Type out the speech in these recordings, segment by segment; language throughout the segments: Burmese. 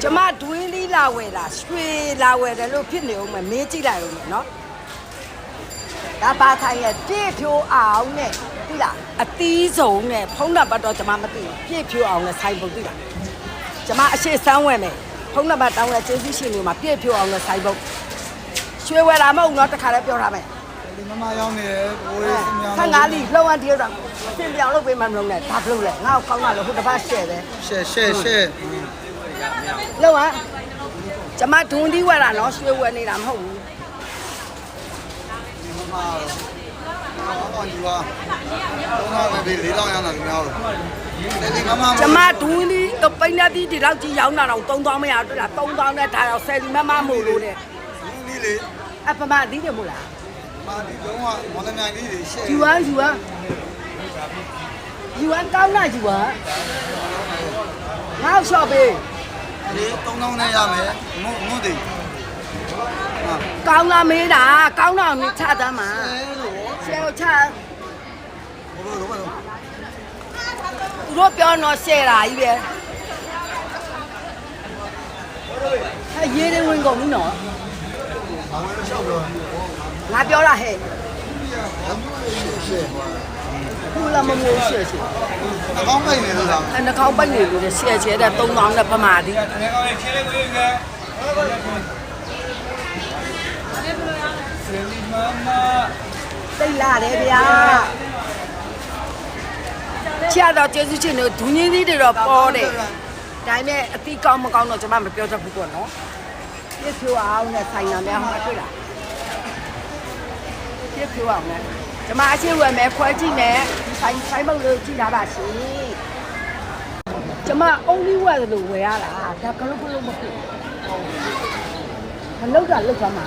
ကျမဒွင်းလေးလာဝယ်တာရွှေလာဝယ်တယ်လို့ဖြစ်နေအောင်မမေးကြည့်လိုက်အောင်နော်ဒါပါထိုင်ရဲ့ပြည့်ဖြိုးအောင်နဲ့သိလားအသီးဆုံးနဲ့ဖုံးနံပါတ်တော့ကျမမသိဘူးပြည့်ဖြိုးအောင်နဲ့ဆိုင်ပုံသိလားကျမအရှိစမ်းဝယ်မယ်ဖုံးနံပါတ်တောင်းရကျေးဇူးရှင်တွေမှာပြည့်ဖြိုးအောင်နဲ့ဆိုင်ပုံရွှေဝယ်တာမဟုတ်တော့တခါလည်းပြောထားမယ်ဒီမမရောက်နေတယ်ဘိုးလေးစမြောင်း55လီလှော်ဝမ်းတရုတ်တော့အပြင်ပြောင်းလုပ်ပေးမှမလုပ်နဲ့ဒါဘလို့လဲငါ့ကိုကောင်းတာလို့ဟိုတစ်ပတ်ရှယ်တယ်ရှယ်လှော်ဝမ်းကျမဒွန်းဒီဝယ်တာနော်ရွှေဝယ်နေတာမဟုတ်ဘူးဒီမမတော့ဒီပါတော့ပဲဘေးလေးတော့ရအောင်များလို့ဒီမမကျမဒွန်းဒီပိန်းတဲ့ဒီလောက်ကြီးရောင်းတာတော့3000မရတွေ့တာ3000နဲ့ဒါတော့ဆယ်ဒီမမမို့လို့တဲ့ဒီလေအပမအသီးတယ်မို့လားမာဒီတော့မော်လမြိုင်လေးတွေရှယ်ယူဝမ်းကောင်းလားယူဝမ်းငါ့ရှော့ပေးဒီ3000နဲ့ရမယ်ငုံတယ်ကောင်းလားမေးတာကောင်းတော့ချတမ်းမှာဆယ်ကိုချဘိုးတို့သူတို့ပြောတော့ဆယ်တာကြီးပဲရေးနေဝင်ကုန်ပြီနော်ငါပြောတာဟဲ့ဘူးလာမမိုးရှယ်ရှယ်အကောင်းပိုင်နေလို့လားနှာခေါင်းပိုက်နေလို့ရှယ်ရှယ်တဲ့3000နဲ့ပမာသည်တိတ်လာတယ်ဗျာချရတော့ကျေးဇူးရှင်တို့ဒူးငင်းသေးတွေတော့ပေါ်တယ်ဒါပေမဲ့အတိကောင်းမကောင်းတော့ကျွန်မမပြောတတ်ဘူးပေါ့နော်ပြည့်ဖြိုးအောင်နဲ့ဆိုင်နာများဟောတွေ့လားပြည့်ဖြိုးအောင်နဲ့ကျွန်မအရှိဝယ်မယ်ခွဲကြည့်မယ်ဆိုင်ပုံလို့ကြည့်တာပါရှင်ကျွန်မအုံးလေးဝယ်တယ်လို့ဝယ်ရတာဒါကလုံးကလုံးမဖြစ်မလောက်တာလောက်သွားမှာ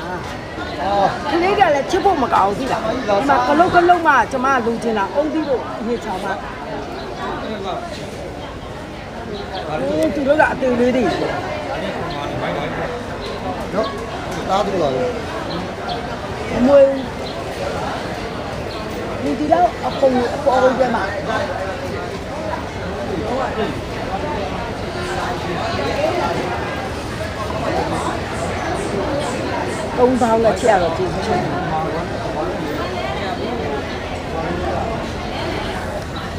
ကလေးကလည်းချစ်ဖို့မကောင်းဘူးသိလားဒီမှာကလုံးမှကျွန်မလူချင်တာအုံးသီးလို့အရေးချောင်းမှာသူတို့ကအသေးလေးတွေနော်တားတူလာတယ်အမွေဒီတော့အပေါ်ကျမှာ3000နဲ့ချက်ရတော့ကျေးဇူးရှင်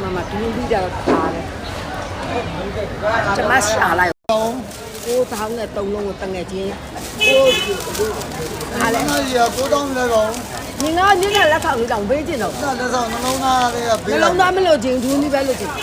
မမဒီလိုကြတော့ထားတယ်ကျွန်မရှာလိုက်9000နဲ့3လုံးကိုတငယ်ချင်းအားလည်းကြီးက9000လဲကောင်ညီငါညနေလက်ဆောင်လေးတောင်ပေးကျင်တော့လက်ဆောင်နှလုံးသားလေးကပေးနှလုံးသားမလို့ချင်းဒူးနီးပဲလို့ချင်း